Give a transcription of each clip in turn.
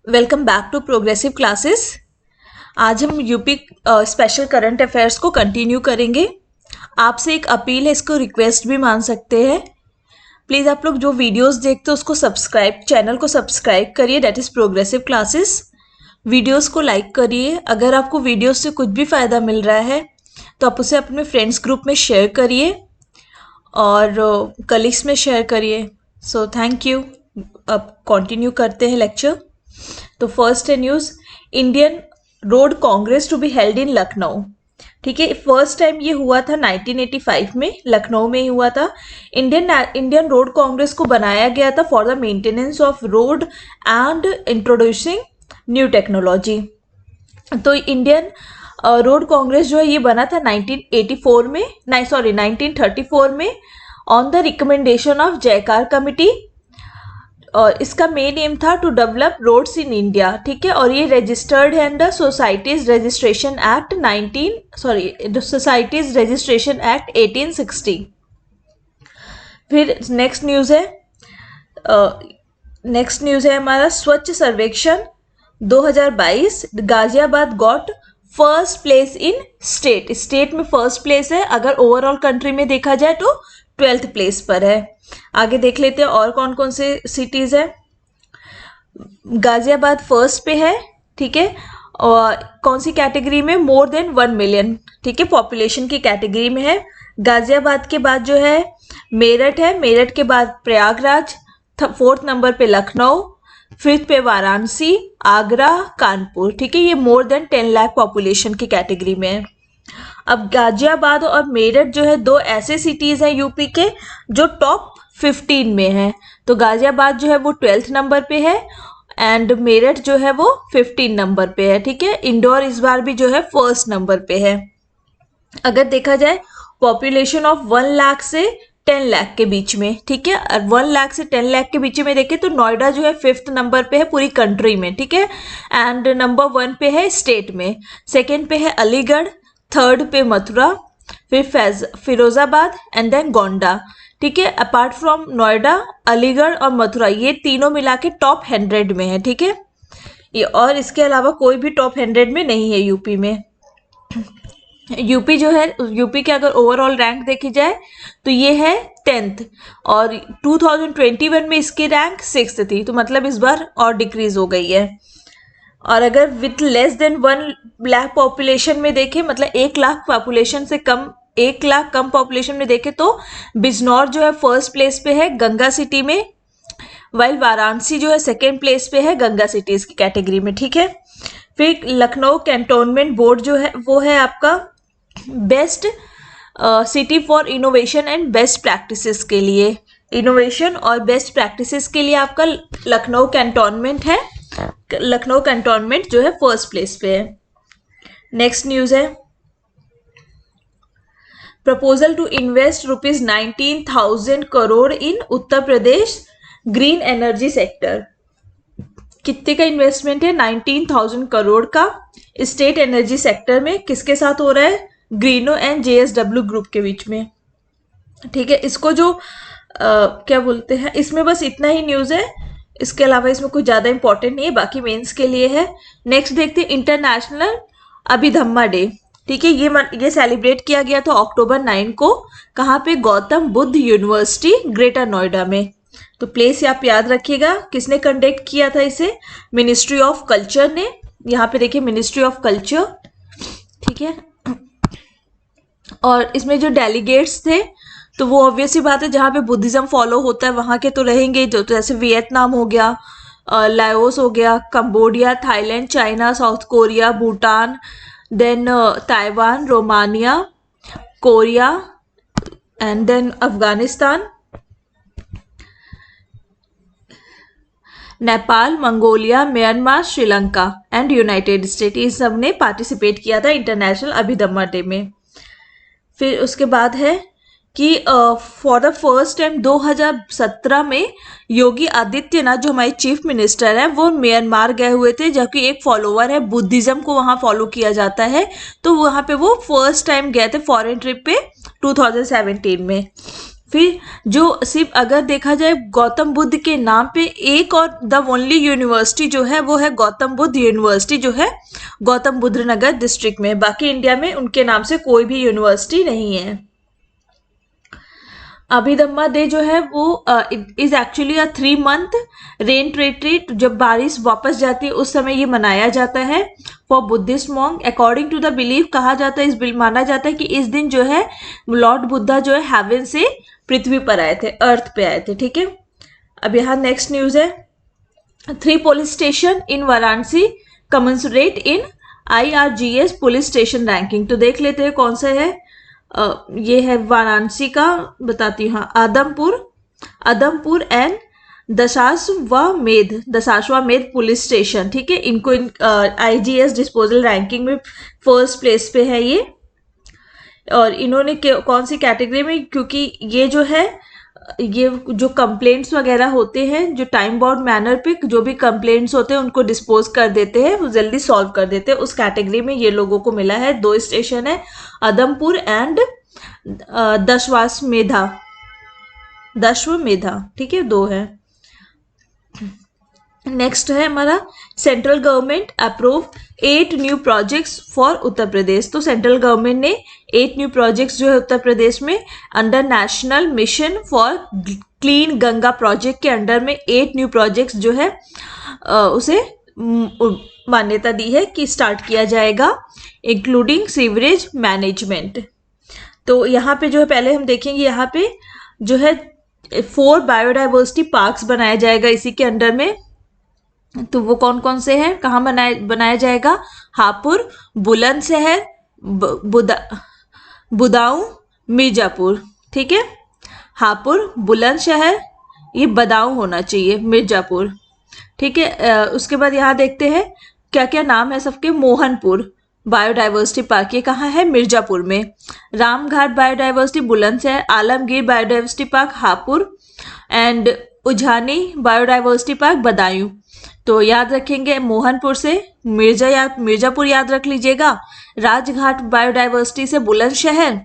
Welcome back to progressive classes. आज हम UP special current affairs को कंटिन्यू करेंगे। आपसे एक अपील है, इसको रिक्वेस्ट भी मान सकते हैं। प्लीज़ आप लोग जो वीडियोस देखते हो उसको चैनल को सब्सक्राइब करिए, that is progressive classes. Videos को लाइक करिए। अगर आपको वीडियोस से कुछ भी फ़ायदा मिल रहा है तो आप उसे अपने फ्रेंड्स ग्रुप में शेयर करिए और कलीग्स में शेयर करिए। So thank you. अब कंटिन्यू करते हैं लेक्चर। तो फर्स्ट है news, Indian road congress to be held in Lucknow. ठीक है, फर्स्ट टाइम ये हुआ था 1985 में, लखनऊ में ही हुआ था। इंडियन रोड कांग्रेस को बनाया गया था for the maintenance of road and introducing new technology. तो इंडियन रोड कांग्रेस जो है ये बना था 1934 में on the recommendation of Jayakar committee. और इसका मेन एम था to develop roads in India. ठीक है, और ये रजिस्टर्ड है अंडर सोसाइटीज रजिस्ट्रेशन एक्ट 1860। फिर नेक्स्ट न्यूज़ है हमारा स्वच्छ सर्वेक्षण 2022। Ghaziabad got first place in state में फर्स्ट प्लेस है। अगर ओवरऑल कंट्री में देखा जाए तो 12th प्लेस पर है। आगे देख लेते हैं और कौन कौन से सिटीज़ है। गाजियाबाद फर्स्ट पे है। ठीक है, और कौन सी कैटेगरी में? More than 1 million. ठीक है, पॉपुलेशन की कैटेगरी में है। गाजियाबाद के बाद जो है मेरठ है, मेरठ के बाद प्रयागराज, 4th नंबर पे लखनऊ, 5th पे वाराणसी, आगरा, कानपुर। ठीक है, ये मोर देन 10 लाख पॉपुलेशन की कैटेगरी में है। अब गाजियाबाद और मेरठ जो है दो ऐसे सिटीज़ हैं यूपी के जो टॉप 15 में है। तो गाजियाबाद जो है वो 12th नंबर पे है एंड मेरठ जो है वो 15 नंबर पे है। ठीक है, इंदौर इस बार भी जो है 1st नंबर पे है। अगर देखा जाए पॉपुलेशन ऑफ 1 लाख से 10 लाख के बीच में, ठीक है, 1 लाख से 10 लाख के बीच में देखें तो नोएडा जो है 5th नंबर पे है पूरी कंट्री में। ठीक है, एंड नंबर 1 पे है स्टेट में, 2nd पे है अलीगढ़, 3rd पे मथुरा, फिर फिरोजाबाद एंड देन गोंडा। ठीक है, अपार्ट फ्रॉम नोएडा, अलीगढ़ और मथुरा ये तीनों मिला के टॉप 100 में है। ठीक है, ये और इसके अलावा कोई भी टॉप 100 में नहीं है यूपी में। यूपी जो है, यूपी के अगर ओवरऑल रैंक देखी जाए तो ये है 10th और 2021 में इसकी रैंक 6th थी, तो मतलब इस बार और डिक्रीज हो गई है। और अगर with less than 1 lakh population में देखें, मतलब 1 लाख पॉपुलेशन से कम, 1 लाख कम पॉपुलेशन में देखें तो बिजनौर जो है 1st प्लेस पे है गंगा सिटी में, वाइल वाराणसी जो है 2nd प्लेस पे है गंगा सिटीज की कैटेगरी में। ठीक है, फिर लखनऊ कैंटोनमेंट बोर्ड जो है वो है आपका best city for innovation and best practices के लिए, इनोवेशन और बेस्ट प्रैक्टिसेस के लिए आपका लखनऊ कैंटोनमेंट है। लखनऊ कैंटोनमेंट जो है 1st प्लेस पे है। नेक्स्ट न्यूज़ है, proposal to invest ₹19,000 crore in Uttar Pradesh green energy sector. कितने का इन्वेस्टमेंट है? 19,000 करोड़ का स्टेट एनर्जी सेक्टर में। किसके साथ हो रहा है? ग्रीनो एंड JSW ग्रुप के बीच में। ठीक है, इसको जो क्या बोलते हैं, इसमें बस इतना ही न्यूज़ है, इसके अलावा इसमें कुछ ज़्यादा इंपॉर्टेंट नहीं है, बाकी मेंस के लिए है। नेक्स्ट देखते हैं इंटरनेशनल अभिधम्मा डे। ठीक है, ये सेलिब्रेट किया गया था October 9 को। कहाँ पे? गौतम बुद्ध यूनिवर्सिटी, ग्रेटर नोएडा में। तो प्लेस आप याद रखिएगा। किसने कंडक्ट किया था इसे? मिनिस्ट्री ऑफ कल्चर ने। यहाँ पे देखिए मिनिस्ट्री ऑफ कल्चर। ठीक है, और इसमें जो डेलीगेट्स थे तो वो ऑब्वियस ही बात है जहाँ पे बुद्धिज्म फॉलो होता है वहाँ के तो रहेंगे, जो तो जैसे वियतनाम हो गया, लाओस हो गया, Cambodia, Thailand, China, South Korea, Bhutan, then Taiwan, Romania, Korea and then Afghanistan, Nepal, Mongolia, Myanmar, Sri Lanka and United State, ये सब ने पार्टिसिपेट किया था इंटरनेशनल अभिधम्मा डे में। फिर उसके बाद है कि फॉर द फर्स्ट टाइम 2017 में योगी आदित्यनाथ जो हमारे चीफ मिनिस्टर हैं वो म्यांमार गए हुए थे, जबकि एक फॉलोवर है बुद्धिज्म को वहाँ फॉलो किया जाता है, तो वहाँ पे वो फर्स्ट टाइम गए थे फॉरेन ट्रिप पे 2017 में। फिर जो सिर्फ अगर देखा जाए गौतम बुद्ध के नाम पे एक और द ओनली यूनिवर्सिटी जो है वो है गौतम बुद्ध यूनिवर्सिटी, जो है गौतम बुद्ध नगर डिस्ट्रिक्ट में। बाकी इंडिया में उनके नाम से कोई भी यूनिवर्सिटी नहीं है। अभिदम्मा डे जो है वो is actually a 3 month rain retreat, जब बारिश वापस जाती है उस समय ये मनाया जाता है for Buddhist monk. According to the belief कहा जाता है, माना जाता है कि इस दिन जो है लॉर्ड बुद्धा जो है हेवन से पृथ्वी पर आए थे, अर्थ पे आए थे। ठीक है, अब यहाँ नेक्स्ट न्यूज है 3 पुलिस स्टेशन इन वाराणसी कमेंसुरेट इन IRGS पुलिस स्टेशन रैंकिंग। तो देख लेते हैं कौन सा है। ये है वाराणसी का, बताती हूँ, Adampur and Dashashwamedh police station. ठीक है, इनको IGS डिस्पोजल रैंकिंग में फर्स्ट प्लेस पे है ये। और इन्होंने कौन सी कैटेगरी में, क्योंकि ये जो है ये जो कंप्लेंट्स वगैरह होते हैं, जो टाइम बाउंड मैनर पे जो भी कंप्लेंट्स होते हैं उनको डिस्पोज कर देते हैं, वो जल्दी सॉल्व कर देते हैं, उस कैटेगरी में ये लोगों को मिला है। 2 स्टेशन है, आदमपुर एंड दशवमेधा। ठीक है, 2 है। नेक्स्ट है हमारा central government approve 8 new projects for Uttar Pradesh. तो सेंट्रल गवर्नमेंट ने 8 न्यू प्रोजेक्ट्स जो है उत्तर प्रदेश में under national mission for clean Ganga project के अंडर में 8 न्यू प्रोजेक्ट्स जो है उसे मान्यता दी है कि स्टार्ट किया जाएगा, इंक्लूडिंग सीवरेज मैनेजमेंट। तो यहाँ पे जो है पहले हम देखेंगे, यहाँ पे जो है 4 बायोडाइवर्सिटी पार्क्स बनाया जाएगा इसी के अंडर में। तो वो कौन कौन से हैं, कहाँ बनाया जाएगा? हापुड़, बुलंदशहर, बुदाऊं, मिर्जापुर। ठीक है, हापुड़, बुलंदशहर, ये बदाऊं होना चाहिए, मिर्जापुर। ठीक है, उसके बाद यहाँ देखते हैं क्या क्या नाम है सबके। मोहनपुर बायोडाइवर्सिटी पार्क, ये कहाँ है? मिर्जापुर में। Ramghat biodiversity Bulandshahr, Alamgir biodiversity park Hapur and Ujhani biodiversity park Badaun. तो याद रखेंगे मोहनपुर से मिर्जापुर याद रख लीजिएगा, राजघाट बायोडाइवर्सिटी से बुलंदशहर,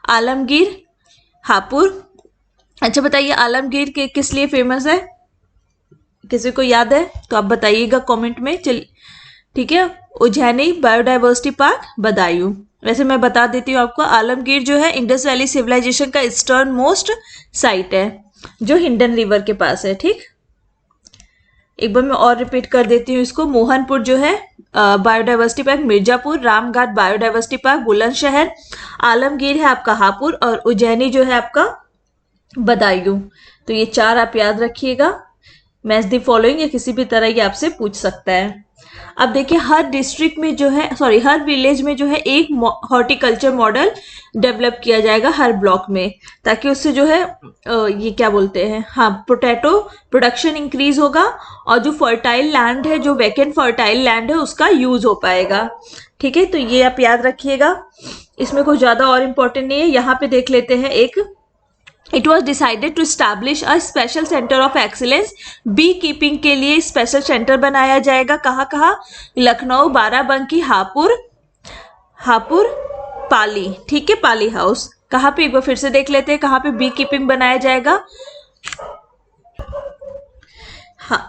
आलमगीर हापुड़। अच्छा बताइए आलमगीर के किस लिए फेमस है? किसी को याद है तो आप बताइएगा कमेंट में। चलिए ठीक है, उज्जैनी बायोडाइवर्सिटी पार्क बदायूं। वैसे मैं बता देती हूँ आपको, आलमगीर जो है इंडस वैली सिविलाइजेशन का ईस्टर्न मोस्ट साइट है जो हिंडन रिवर के पास है। ठीक, एक बार मैं और रिपीट कर देती हूँ इसको। मोहनपुर जो है biodiversity park Mirzapur, Ramghat biodiversity park Bulandshahr, Alamgir है आपका हापुड़ और उज्जैनी जो है आपका बदायूं। तो ये 4 आप याद रखिएगा। मैच द फॉलोइंग या किसी भी तरह ये आपसे पूछ सकता है। अब देखिए हर डिस्ट्रिक्ट में जो है, हर विलेज में जो है एक हॉर्टिकल्चर मॉडल डेवलप किया जाएगा हर ब्लॉक में, ताकि उससे जो है ये क्या बोलते हैं, हाँ, पोटैटो प्रोडक्शन इंक्रीज होगा और जो फर्टाइल लैंड है, जो वैकेंट फर्टाइल लैंड है, उसका यूज हो पाएगा। ठीक है, तो ये आप याद रखिएगा, इसमें कुछ ज्यादा और इम्पोर्टेंट नहीं है। यहाँ पे देख लेते हैं एक, it was decided to establish a special centre of excellence bee keeping के लिए स्पेशल सेंटर बनाया जाएगा। कहाँ कहाँ? लखनऊ, बाराबंकी, हापुड़, पाली। ठीक है, पाली हाउस कहाँ पे, एक बार फिर से देख लेते हैं कहाँ पे बी कीपिंग बनाया जाएगा। हाँ,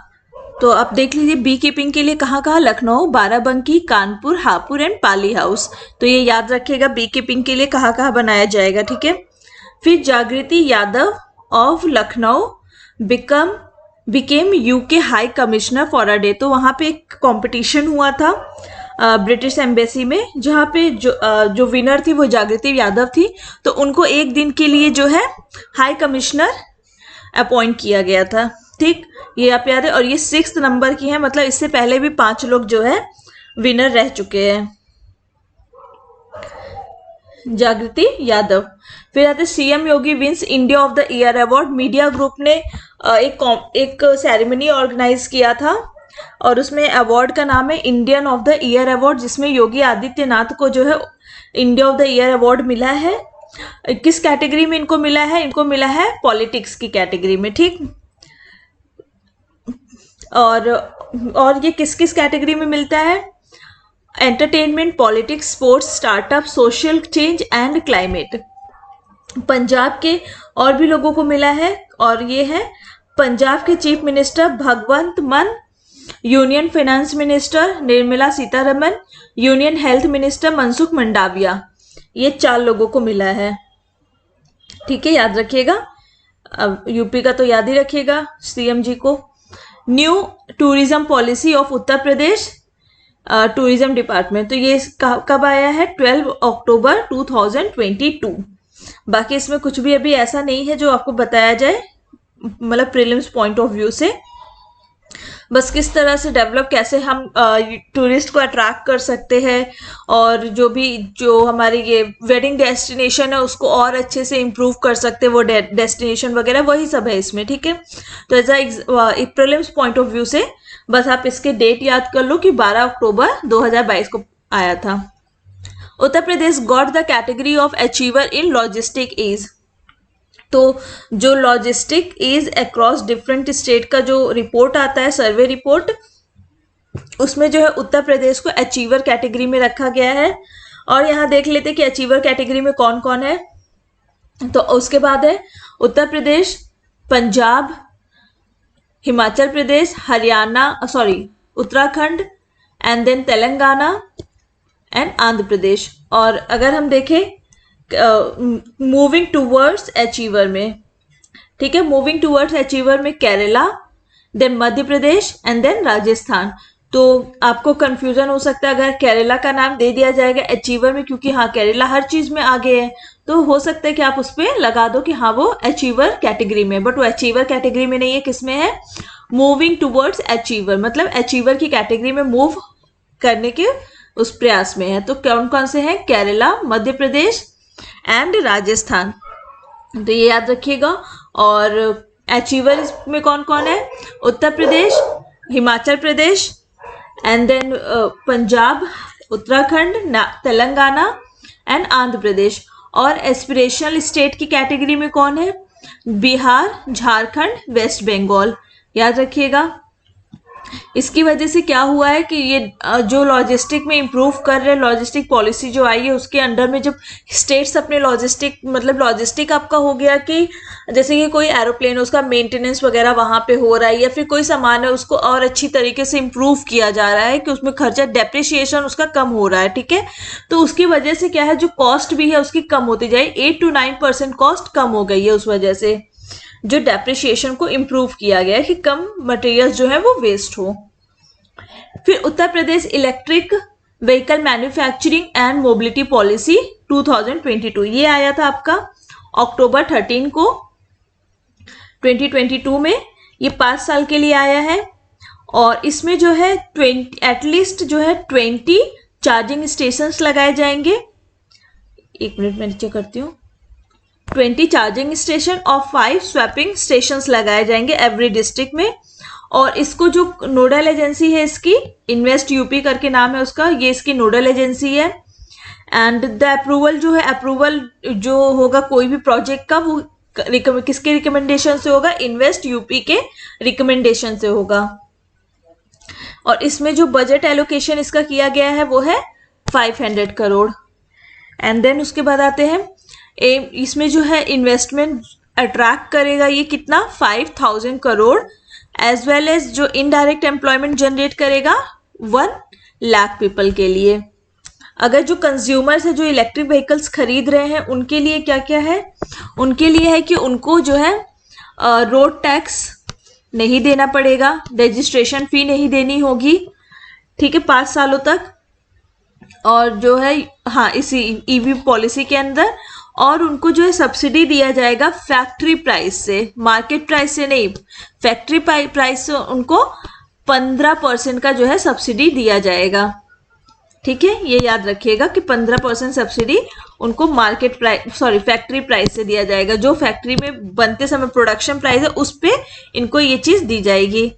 तो आप देख लीजिए बी कीपिंग के लिए कहाँ कहाँ, Lucknow, Barabanki, Kanpur, Hapur and poly house. तो ये याद रखिएगा बी कीपिंग के लिए कहाँ कहाँ बनाया जाएगा। ठीक है, फिर जागृति Yadav of Lucknow became UK high commissioner for a day. तो वहाँ पे एक कंपटीशन हुआ था ब्रिटिश एम्बेसी में, जहाँ पे जो विनर थी वो जागृति यादव थी। तो उनको एक दिन के लिए जो है हाई कमिश्नर अपॉइंट किया गया था। ठीक, ये आप याद है। और ये 6th नंबर की है, मतलब इससे पहले भी 5 लोग जो है विनर रह चुके हैं। जागृति यादव। फिर आते CM Yogi wins India of the year award. Media group ने एक सेरेमनी ऑर्गेनाइज किया था और उसमें अवार्ड का नाम है Indian of the year award, जिसमें योगी आदित्यनाथ को जो है India of the year award मिला है। किस कैटेगरी में इनको मिला है? इनको मिला है पॉलिटिक्स की कैटेगरी में। ठीक, और ये किस किस कैटेगरी में मिलता है? Entertainment, politics, sports, startup, social change and climate. Punjab के और भी लोगों को मिला है, और ये है पंजाब के चीफ मिनिस्टर भगवंत मान, union finance minister Nirmala Sitharaman, union health minister Mansukh Mandaviya. ये 4 लोगों को मिला है। ठीक है, याद रखिएगा। अब यूपी का तो याद ही रखिएगा, सीएम जी को। New tourism policy of Uttar Pradesh tourism department, तो ये कब आया है? 12 अक्टूबर 2022। बाकी इसमें कुछ भी अभी ऐसा नहीं है जो आपको बताया जाए, मतलब प्रीलिम्स पॉइंट ऑफ व्यू से। बस किस तरह से डेवलप, कैसे हम टूरिस्ट को अट्रैक्ट कर सकते हैं, और जो हमारी ये वेडिंग डेस्टिनेशन है उसको और अच्छे से इम्प्रूव कर सकते हैं, वो डेस्टिनेशन वगैरह, वही सब है इसमें। ठीक है, तो as a prelims point of view से बस आप इसके डेट याद कर लो कि 12 अक्टूबर 2022 को आया था। Uttar Pradesh got the category of achiever in logistic ease, तो जो logistic is across different state का जो रिपोर्ट आता है, सर्वे रिपोर्ट, उसमें जो है उत्तर प्रदेश को अचीवर कैटेगरी में रखा गया है। और यहाँ देख लेते कि अचीवर कैटेगरी में कौन कौन है। तो उसके बाद है Uttar Pradesh, Punjab, Himachal Pradesh, Uttarakhand, and then Telangana and Andhra Pradesh. और अगर हम देखें मूविंग टूवर्ड्स अचीवर में, ठीक है, मूविंग टूवर्ड्स अचीवर में Kerala, then Madhya Pradesh and then Rajasthan. तो आपको कंफ्यूजन हो सकता है अगर केरला का नाम दे दिया जाएगा अचीवर में, क्योंकि हाँ केरला हर चीज में आगे है, तो हो सकता है कि आप उस पर लगा दो कि हाँ वो अचीवर कैटेगरी में, बट वो अचीवर कैटेगरी में नहीं है। किसमें है? मूविंग टूवर्ड्स अचीवर, मतलब अचीवर की कैटेगरी में मूव करने के उस प्रयास में है। तो कौन कौन से हैं? केरला, मध्य प्रदेश एंड राजस्थान, तो ये याद रखिएगा। और अचीवर में कौन कौन है? Uttar Pradesh, Himachal Pradesh, and then Punjab, Uttarakhand, Telangana and Andhra Pradesh. और एस्पिरेशनल स्टेट की कैटेगरी में कौन है? बिहार, झारखंड, वेस्ट बंगाल, याद रखिएगा। इसकी वजह से क्या हुआ है कि ये जो लॉजिस्टिक में इम्प्रूव कर रहे हैं, लॉजिस्टिक पॉलिसी जो आई है उसके अंडर में जब स्टेट्स अपने लॉजिस्टिक आपका हो गया कि जैसे कि कोई एरोप्लेन, उसका मेंटेनेंस वगैरह वहाँ पे हो रहा है, या फिर कोई सामान है उसको और अच्छी तरीके से इम्प्रूव किया जा रहा है कि उसमें खर्चा, डेप्रिसिएशन उसका कम हो रहा है। ठीक है, तो उसकी वजह से क्या है, जो कॉस्ट भी है उसकी कम होती जाए, 8 to 9% कॉस्ट कम हो गई है उस वजह से, जो डेप्रिसिएशन को इम्प्रूव किया गया है कि कम मटेरियल जो है वो वेस्ट हो। फिर Uttar Pradesh electric vehicle manufacturing and mobility policy 2022, ये आया था आपका अक्टूबर 13 को 2022 में। ये 5 साल के लिए आया है, और इसमें जो है एटलीस्ट जो है 20 चार्जिंग स्टेशंस लगाए जाएंगे। 1 मिनट में नीचे करती हूँ। 20 चार्जिंग स्टेशन और 5 स्वैपिंग स्टेशंस लगाए जाएंगे एवरी डिस्ट्रिक्ट में। और इसको जो नोडल एजेंसी है इसकी, इन्वेस्ट यूपी करके नाम है उसका, ये इसकी नोडल एजेंसी है। एंड द अप्रूवल जो होगा कोई भी प्रोजेक्ट का, वो किसके रिकमेंडेशन से होगा? इन्वेस्ट यूपी के रिकमेंडेशन से होगा। और इसमें जो बजट एलोकेशन इसका किया गया है वो है 500 करोड़। एंड देन उसके बाद आते हैं इसमें जो है इन्वेस्टमेंट अट्रैक्ट करेगा ये कितना? 5000 करोड़, एज वेल एज जो इनडायरेक्ट एम्प्लॉयमेंट जनरेट करेगा 1 लाख पीपल के लिए। अगर जो कंज्यूमर्स है जो इलेक्ट्रिक व्हीकल्स खरीद रहे हैं उनके लिए क्या क्या है? उनके लिए है कि उनको जो है रोड टैक्स नहीं देना पड़ेगा, रजिस्ट्रेशन फी नहीं देनी होगी, ठीक है, 5 सालों तक। और जो है हाँ इसी ईवी पॉलिसी के अंदर, और उनको जो है सब्सिडी दिया जाएगा फैक्ट्री प्राइस से, मार्केट प्राइस से नहीं, फैक्ट्री प्राइस से उनको 15% का जो है सब्सिडी दिया जाएगा। ठीक है, ये याद रखिएगा कि 15% सब्सिडी उनको फैक्ट्री प्राइस से दिया जाएगा। जो फैक्ट्री में बनते समय प्रोडक्शन प्राइस है उस पे इनको ये चीज दी जाएगी।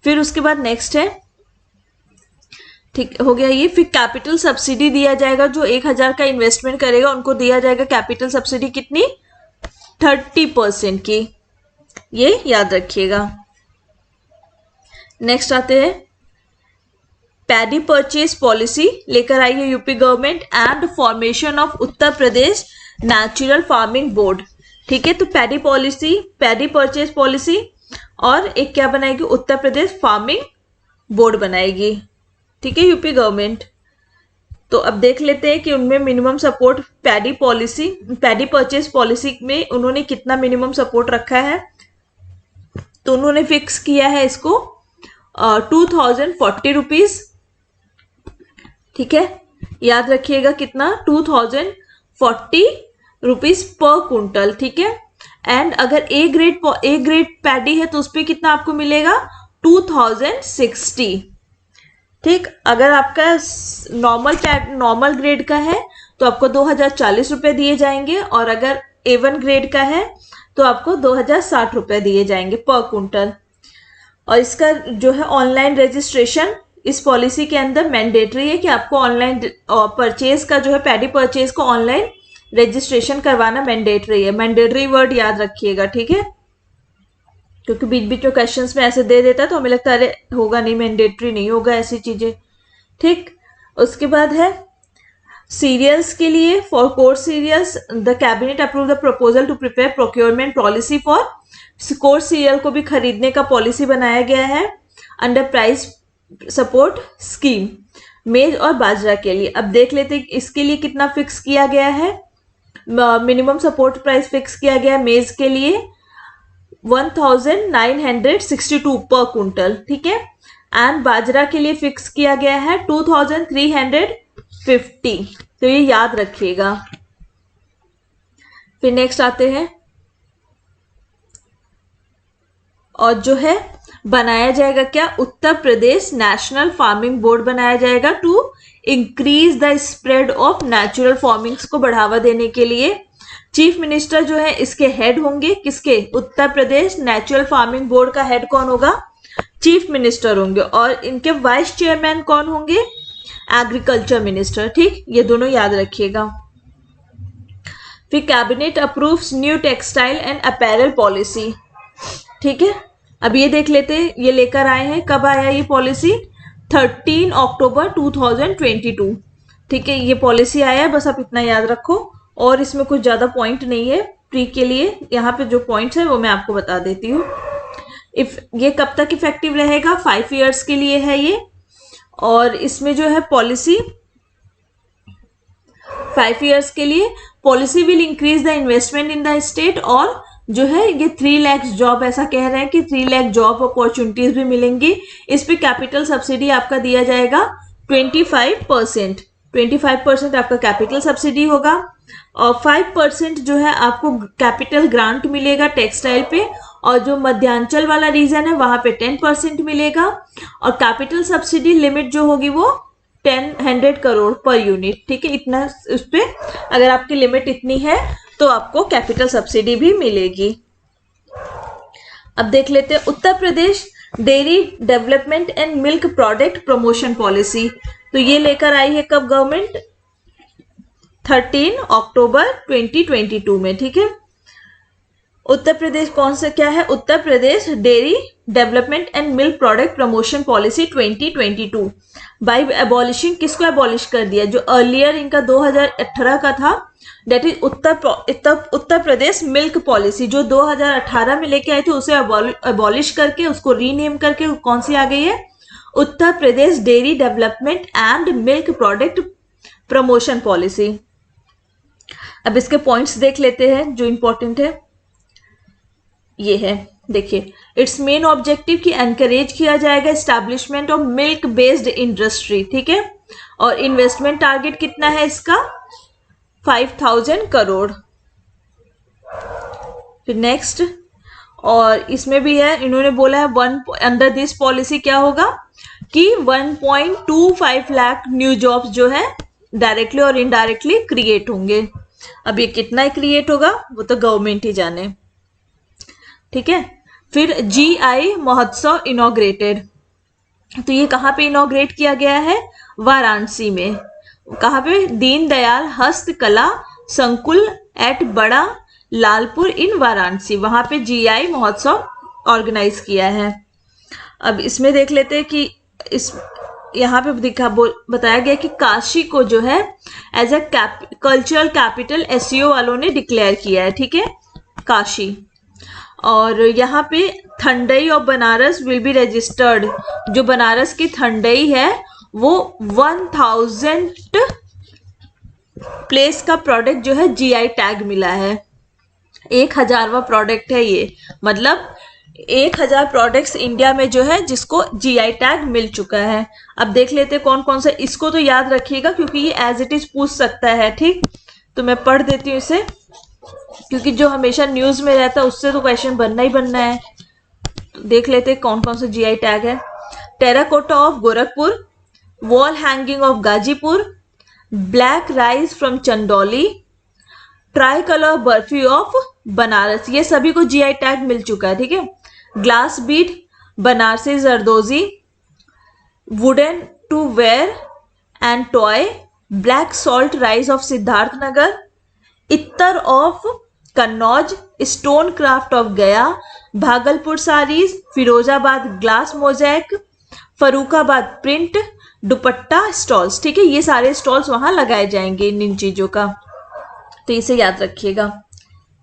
फिर उसके बाद नेक्स्ट है, ठीक हो गया ये। फिर कैपिटल सब्सिडी दिया जाएगा, जो 1000 का इन्वेस्टमेंट करेगा उनको दिया जाएगा कैपिटल सब्सिडी कितनी? 30% की, ये याद रखिएगा। नेक्स्ट आते हैं, पैडी परचेज पॉलिसी लेकर आई है UP government and formation of Uttar Pradesh natural farming board, ठीक है। तो paddy policy, paddy purchase policy, और एक क्या बनाएगी, उत्तर प्रदेश फार्मिंग बोर्ड बनाएगी, ठीक है, यूपी गवर्नमेंट। तो अब देख लेते हैं कि उनमें minimum support paddy policy, paddy purchase policy में उन्होंने कितना मिनिमम सपोर्ट रखा है। तो उन्होंने फिक्स किया है इसको 2040 रुपीज, ठीक है, याद रखिएगा कितना, 2040 रुपीज पर कुंटल, ठीक है। एंड अगर ए ग्रेड पैडी है तो उस पर कितना आपको मिलेगा, 2060, ठीक। अगर आपका नॉर्मल ग्रेड का है तो आपको 2040 रुपए दिए जाएंगे, और अगर A1 ग्रेड का है तो आपको 2060 रुपए दिए जाएंगे पर कुंटल। और इसका जो है ऑनलाइन रजिस्ट्रेशन इस पॉलिसी के अंदर मैंडेटरी है कि आपको ऑनलाइन परचेज का जो है, पैडी परचेज को ऑनलाइन रजिस्ट्रेशन करवाना मैंडेटरी है। मैंडेटरी वर्ड याद रखिएगा, ठीक है, क्योंकि बीच बीच में क्वेश्चंस में ऐसे दे देता है तो हमें लगता है अरे होगा नहीं, मैंडेटरी नहीं होगा, ऐसी चीजें, ठीक। उसके बाद है सीरियल्स के लिए, for coarse cereals the cabinet approve the proposal to prepare procurement policy for, coarse cereal को भी खरीदने का पॉलिसी बनाया गया है अंडर प्राइस सपोर्ट स्कीम, मेज और बाजरा के लिए। अब देख लेते हैं इसके लिए कितना फिक्स किया गया है, मिनिमम सपोर्ट प्राइस फिक्स किया गया है मेज के लिए 1962 पर कुंटल, ठीक है। एंड बाजरा के लिए फिक्स किया गया है 2350, तो ये याद रखिएगा। फिर नेक्स्ट आते हैं, और जो है बनाया जाएगा क्या, Uttar Pradesh national farming board बनाया जाएगा to increase the spread of natural farmings को बढ़ावा देने के लिए। चीफ मिनिस्टर जो है इसके हेड होंगे, किसके, Uttar Pradesh natural farming board का हेड कौन होगा, चीफ मिनिस्टर होंगे, और इनके वाइस चेयरमैन कौन होंगे, एग्रीकल्चर मिनिस्टर, ठीक, ये दोनों याद रखिएगा। फिर cabinet approves new textile and apparel policy, ठीक है। अब ये देख लेते हैं ये लेकर आए हैं, कब आया ये पॉलिसी, 13 अक्टूबर 2022, ठीक है, ये पॉलिसी आया है, बस आप इतना याद रखो, और इसमें कुछ ज्यादा पॉइंट नहीं है प्री के लिए, यहाँ पे जो पॉइंट्स है वो मैं आपको बता देती हूँ। ये कब तक इफेक्टिव रहेगा, 5 इयर्स के लिए है ये, और इसमें जो है पॉलिसी 5 इयर्स के लिए, policy will increase the investment in the state, और जो है ये 3 लाख जॉब, ऐसा कह रहे हैं कि 3 लाख जॉब अपॉर्चुनिटीज भी मिलेंगी। इस पे कैपिटल सब्सिडी आपका दिया जाएगा 25% आपका कैपिटल सब्सिडी होगा, और 5% जो है आपको कैपिटल ग्रांट मिलेगा टेक्सटाइल पे, और जो मध्यांचल वाला रीजन है वहां पे 10% मिलेगा, और कैपिटल सब्सिडी लिमिट जो होगी वो 100 करोड़ पर यूनिट, ठीक है, इतना उस पे अगर आपकी लिमिट इतनी है तो आपको कैपिटल सब्सिडी भी मिलेगी। अब देख लेते हैं Uttar Pradesh dairy development and milk product promotion policy, तो ये लेकर आई है कब गवर्नमेंट, 13 अक्टूबर 2022 में, ठीक है। उत्तर प्रदेश कौन सा क्या है, Uttar Pradesh dairy development and milk product promotion policy 2022 by abolishing, किसको एबॉलिश कर दिया, जो अर्लियर इनका 2018 का था, that is Uttar Pradesh milk policy, जो 2018 में लेके आए थे उसे एबॉलिश करके उसको रीनेम करके कौन सी आ गई है, Uttar Pradesh dairy development and milk product promotion policy. अब इसके पॉइंट्स देख लेते हैं जो इंपॉर्टेंट है, ये है, देखिए, इट्स मेन ऑब्जेक्टिव की एनकरेज किया जाएगा establishment of milk based industry, ठीक है, और इन्वेस्टमेंट टारगेट कितना है इसका, 5000 करोड़। फिर नेक्स्ट, और इसमें भी है, इन्होंने बोला है अंडर दिस पॉलिसी क्या होगा कि 1.25 लाख न्यू जॉब्स जो है डायरेक्टली और इनडायरेक्टली क्रिएट होंगे। अब ये कितना क्रिएट होगा वो तो गवर्नमेंट ही जाने, ठीक है। फिर GI महोत्सव इनॉग्रेटेड, तो ये कहाँ पे इनॉग्रेट किया गया है, वाराणसी में, कहाँ पे, दीनदयाल हस्तकला संकुल एट बड़ा लालपुर इन वाराणसी, वहां पे GI महोत्सव ऑर्गेनाइज किया है। अब इसमें देख लेते हैं कि यहाँ पे बताया गया कि काशी को जो है as a cultural capital SCO वालों ने डिक्लेयर किया है, ठीक है, काशी। और यहाँ पे thandai of Banaras will be registered, जो बनारस की थंडई है वो 1000 प्लेस का प्रोडक्ट जो है जीआई टैग मिला है। 1000वां प्रोडक्ट है ये, मतलब 1000 प्रोडक्ट्स इंडिया में जो है जिसको जीआई टैग मिल चुका है। अब देख लेते कौन कौन सा, इसको तो याद रखिएगा क्योंकि ये एज इट इज पूछ सकता है, ठीक। तो मैं पढ़ देती हूँ इसे, क्योंकि जो हमेशा न्यूज में रहता है उससे तो क्वेश्चन बनना ही बनना है। तो देख लेते कौन कौन सा जीआई टैग है। Terracotta of Gorakhpur, wall hanging of Ghazipur, black rice from Chandauli, try colour barfi of Banaras, ये सभी को जीआई टैग मिल चुका है, ठीक है। Glass bead Banarasi zardozi, wooden to ware and toy, black salt rice of Siddharthnagar, ittar of Kannauj, stone craft of Gaya, Bhagalpur saris, Firozabad glass mosaic, Farrukhabad print, dupatta stoles, ठीक है। ये सारे स्टॉल्स वहां लगाए जाएंगे इन चीजों का, तो इसे याद रखिएगा।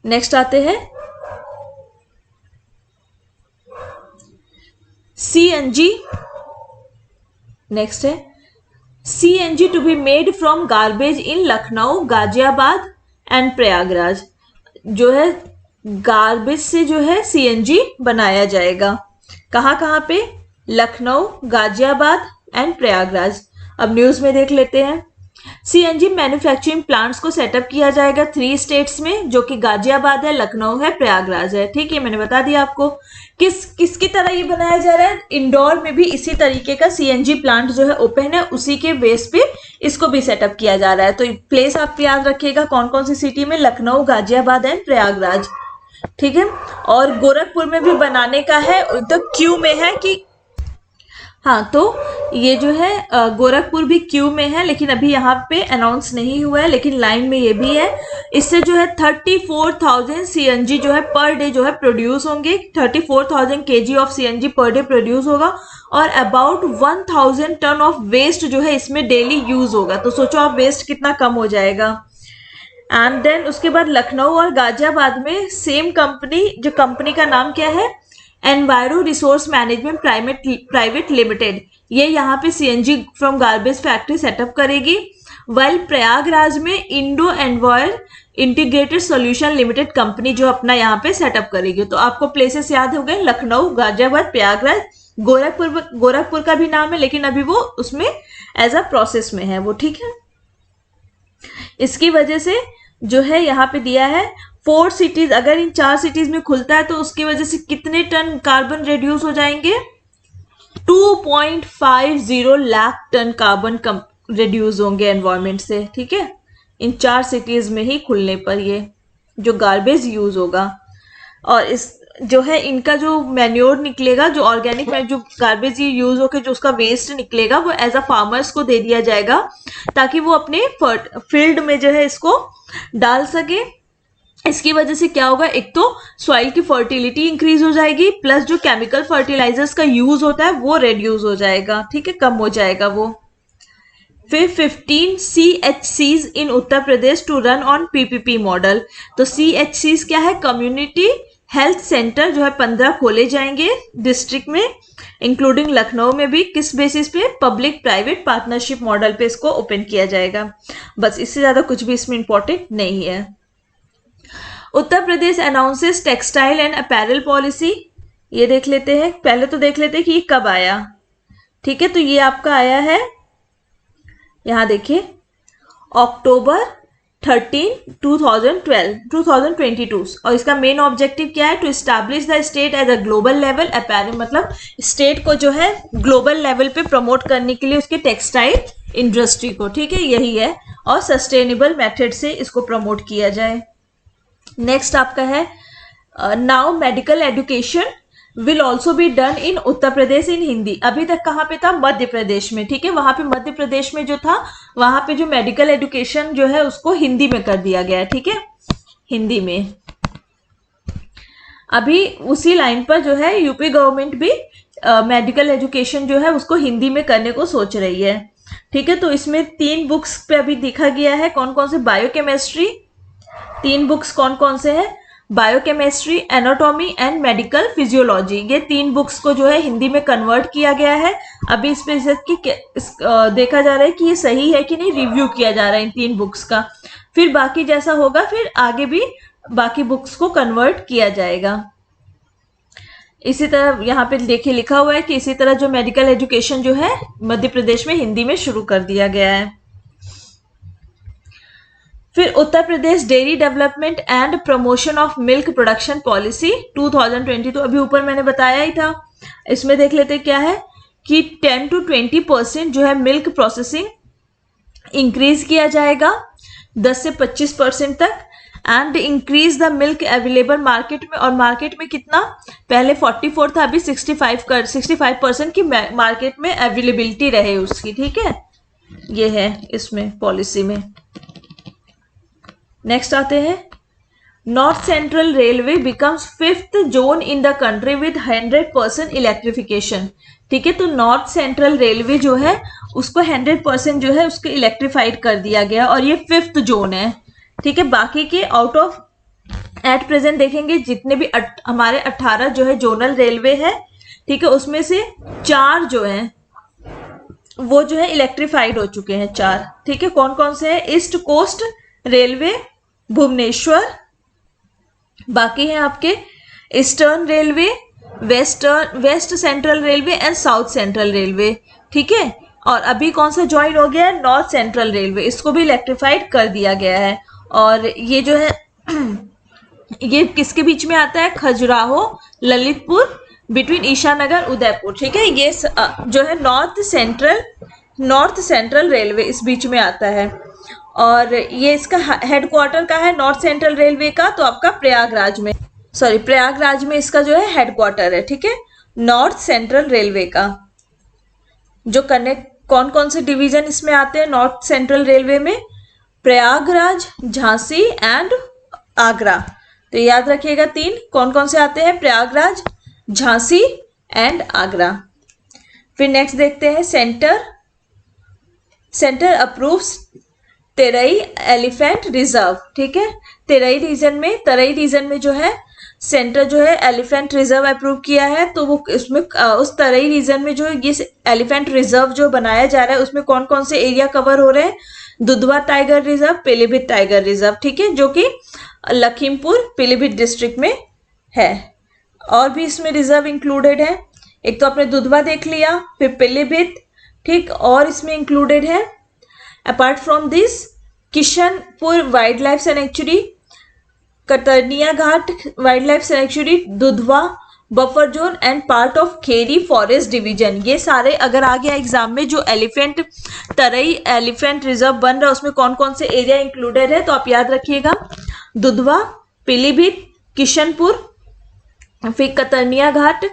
नेक्स्ट आते हैं सीएनजी। नेक्स्ट है CNG to be made from garbage in Lucknow, Ghaziabad and Prayagraj, जो है गार्बेज से जो है सीएनजी बनाया जाएगा। कहाँ कहाँ पे? लखनऊ, गाजियाबाद एंड प्रयागराज। अब न्यूज में देख लेते हैं। सीएनजी मैन्युफैक्चरिंग प्लांट्स को सेटअप किया जाएगा 3 स्टेट्स में, जो कि गाजियाबाद है, लखनऊ है, प्रयागराज है, ठीक है। मैंने बता दिया आपको। किसकी तरह ये बनाया जा रहा है? इंदौर में भी इसी तरीके का सीएनजी प्लांट जो है ओपन है, उसी के बेस पे इसको भी सेटअप किया जा रहा है। तो प्लेस आप याद रखिएगा कौन कौन सी सिटी में, लखनऊ, गाजियाबाद एंड प्रयागराज, ठीक है। और गोरखपुर में भी बनाने का है, तो क्यू में है कि हाँ, तो ये जो है गोरखपुर भी क्यू में है, लेकिन अभी यहाँ पे अनाउंस नहीं हुआ है, लेकिन लाइन में ये भी है। इससे जो है 34,000 सीएनजी जो है पर डे जो है प्रोड्यूस होंगे, 34,000 KG of CNG per day produce होगा, और अबाउट 1000 टन ऑफ वेस्ट जो है इसमें डेली यूज होगा। तो सोचो आप वेस्ट कितना कम हो जाएगा। एंड देन उसके बाद लखनऊ और गाजियाबाद में सेम कंपनी, जो कंपनी का नाम क्या है, enviro resource management private limited, ये यहाँ पे CNG from garbage factory setup करेगी। वाइल प्रयागराज में Indo एनवायर integrated solution limited company जो अपना यहाँ पे सेटअप करेगी। तो आपको प्लेसेस याद हो गए, लखनऊ, गाजियाबाद, प्रयागराज। गोरखपुर का भी नाम है, लेकिन अभी वो उसमें एज अ प्रोसेस में है वो, ठीक है। इसकी वजह से जो है यहाँ पे दिया है 4 सिटीज, अगर इन 4 सिटीज में खुलता है तो उसकी वजह से कितने टन कार्बन रिड्यूस हो जाएंगे? 2.50 लाख टन कार्बन रिड्यूस होंगे एनवायरमेंट से, ठीक है, इन 4 सिटीज में ही खुलने पर ये जो गार्बेज यूज होगा। और इस जो है इनका जो मैन्योर निकलेगा, जो ऑर्गेनिक जो गार्बेज ये यूज होकर जो उसका वेस्ट निकलेगा, वो एज अ फार्मर्स को दे दिया जाएगा, ताकि वो अपने फील्ड में जो है इसको डाल सके। इसकी वजह से क्या होगा, एक तो सॉइल की फर्टिलिटी इंक्रीज हो जाएगी, प्लस जो केमिकल फर्टिलाइजर्स का यूज होता है वो रिड्यूस हो जाएगा, ठीक है, कम हो जाएगा वो। फिर 15 CHCs in Uttar Pradesh to run on PPP model. तो CHCs क्या है? कम्युनिटी हेल्थ सेंटर जो है 15 खोले जाएंगे डिस्ट्रिक्ट में, इंक्लूडिंग लखनऊ में भी। किस बेसिस पे? पब्लिक प्राइवेट पार्टनरशिप मॉडल पे इसको ओपन किया जाएगा। बस, इससे ज्यादा कुछ भी इसमें इंपॉर्टेंट नहीं है। Uttar Pradesh announces textile and apparel policy, ये देख लेते हैं। पहले तो देख लेते हैं कि ये कब आया, ठीक है। तो ये आपका आया है, यहां देखिए, अक्टूबर 13, 2022। और इसका मेन ऑब्जेक्टिव क्या है? To establish the state as a global level apparel, मतलब स्टेट को जो है ग्लोबल लेवल पे प्रमोट करने के लिए उसके टेक्सटाइल इंडस्ट्री को, ठीक है, यही है। और सस्टेनेबल मेथड से इसको प्रमोट किया जाए। नेक्स्ट आपका है now medical education will also be done in Uttar Pradesh in Hindi. अभी तक कहाँ पे था? मध्य प्रदेश में, ठीक है। वहां पे मध्य प्रदेश में जो था, वहां पे जो मेडिकल एजुकेशन जो है उसको हिंदी में कर दिया गया है, ठीक है, हिंदी में। अभी उसी लाइन पर जो है यूपी गवर्नमेंट भी मेडिकल एजुकेशन जो है उसको हिंदी में करने को सोच रही है। ठीक है, तो इसमें 3 बुक्स पे अभी देखा गया है कौन कौन से, बायोकेमिस्ट्री, 3 बुक्स कौन कौन से हैं, biochemistry, anatomy and medical physiology, ये 3 बुक्स को जो है हिंदी में कन्वर्ट किया गया है। अभी इस पे देखा जा रहा है कि ये सही है कि नहीं, रिव्यू किया जा रहा है इन 3 बुक्स का। फिर बाकी जैसा होगा फिर आगे भी बाकी बुक्स को कन्वर्ट किया जाएगा। इसी तरह यहाँ पे देखिए लिखा हुआ है कि इसी तरह जो मेडिकल एजुकेशन जो है मध्य प्रदेश में हिंदी में शुरू कर दिया गया है। फिर Uttar Pradesh dairy development and promotion of milk production policy 2020, तो अभी ऊपर मैंने बताया ही था। इसमें देख लेते क्या है कि 10 to 20% जो है मिल्क प्रोसेसिंग इंक्रीज किया जाएगा 10 से 25% तक, and increase the milk available market में, और मार्केट में कितना, पहले 44 था, अभी 65% की मार्केट में अवेलेबिलिटी रहे उसकी। ठीक है, ये है इसमें पॉलिसी में। नेक्स्ट आते हैं, north central railway becomes 5th zone in the country with 100% electrification. ठीक है, तो नॉर्थ सेंट्रल रेलवे जो है उसको 100% जो है उसको इलेक्ट्रीफाइड कर दिया गया और ये 5th जोन है। ठीक है, बाकी के आउट ऑफ एट प्रेजेंट देखेंगे जितने भी हमारे 18 जो है जोनल रेलवे है, ठीक है, उसमें से 4 जो है वो जो है इलेक्ट्रीफाइड हो चुके हैं 4। ठीक है, कौन कौन से हैं, ईस्ट कोस्ट रेलवे भुवनेश्वर, बाकी है आपके eastern railway, west central railway and south central railway. ठीक है, और अभी कौन सा ज्वाइन हो गया है, नॉर्थ सेंट्रल रेलवे, इसको भी इलेक्ट्रीफाइड कर दिया गया है। और ये जो है ये किसके बीच में आता है, खजुराहो ललितपुर बिटवीन ईशानगर उदयपुर। ठीक है, ये जो है नॉर्थ सेंट्रल रेलवे इस बीच में आता है, और ये इसका हेडक्वार्टर का है नॉर्थ सेंट्रल रेलवे का, तो आपका प्रयागराज में इसका जो है हेडक्वार्टर है। ठीक है, नॉर्थ सेंट्रल रेलवे का जो कनेक्ट, कौन कौन से डिवीजन इसमें आते हैं नॉर्थ सेंट्रल रेलवे में, प्रयागराज, झांसी एंड आगरा। तो याद रखिएगा 3 कौन कौन से आते हैं, प्रयागराज, झांसी एंड आगरा। फिर नेक्स्ट देखते हैं, सेंटर अप्रूव्स तेरई एलिफेंट रिजर्व। ठीक है, तराई रीजन में जो है सेंटर जो है एलिफेंट रिजर्व अप्रूव किया है, तो वो उसमें उस तराई रीजन में जो ये एलिफेंट रिजर्व जो बनाया जा रहा है उसमें कौन कौन से एरिया कवर हो रहे हैं, Dudhwa tiger reserve, Pilibhit tiger reserve. ठीक है, जो कि लखीमपुर पीलीभीत डिस्ट्रिक्ट में है। और भी इसमें रिजर्व इंक्लूडेड है, एक तो आपने दुधवा देख लिया, फिर पीलीभीत, ठीक, और इसमें इंक्लूडेड है apart from this Kishanpur wild life sanctuary, Katarniya Ghat wild life sanctuary, Dudhwa buffer zone and part of Kheri forest division. ये सारे अगर आ गया एग्जाम में, जो तराई एलिफेंट रिजर्व बन रहा है उसमें कौन कौन से एरिया इंक्लूडेड है, तो आप याद रखिएगा दुधवा, पीलीभीत, किशनपुर, फिर कतरनिया घाट,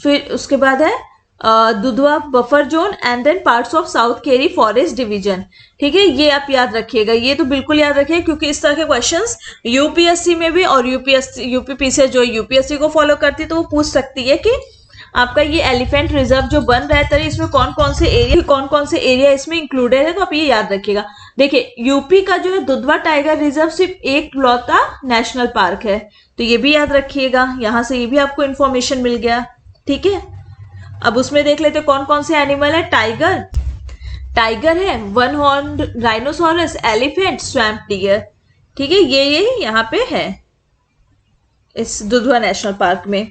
फिर उसके बाद है Dudhwa buffer zone and then parts of south Kheri forest division. ठीक है, ये आप याद रखिएगा, ये तो बिल्कुल याद रखिएगा क्योंकि इस तरह के क्वेश्चंस यूपीएससी में भी, और यूपीपी से जो यूपीएससी को फॉलो करती है तो वो पूछ सकती है कि आपका ये एलिफेंट रिजर्व जो बन रहा है तरी इसमें कौन कौन से एरिया इसमें इंक्लूडेड है, तो आप ये याद रखिएगा। देखिए यूपी का जो है दुधवा टाइगर रिजर्व सिर्फ एक लौता नेशनल पार्क है, तो ये भी याद रखिएगा, यहाँ से ये भी आपको इंफॉर्मेशन मिल गया। ठीक है, अब उसमें देख लेते कौन कौन से एनिमल है, टाइगर है, one horn rhinoceros, elephant, swamp dear. ठीक है, ये यहाँ पे है इस दुधवा नेशनल पार्क में।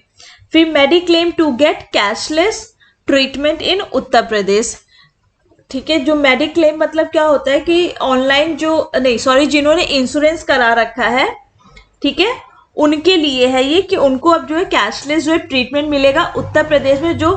फिर mediclaim to get cashless treatment in Uttar Pradesh. ठीक है, जो मेडिक्लेम मतलब क्या होता है कि ऑनलाइन जिन्होंने इंश्योरेंस करा रखा है, ठीक है, उनके लिए है ये कि उनको अब जो है कैशलेस जो है ट्रीटमेंट मिलेगा उत्तर प्रदेश में। जो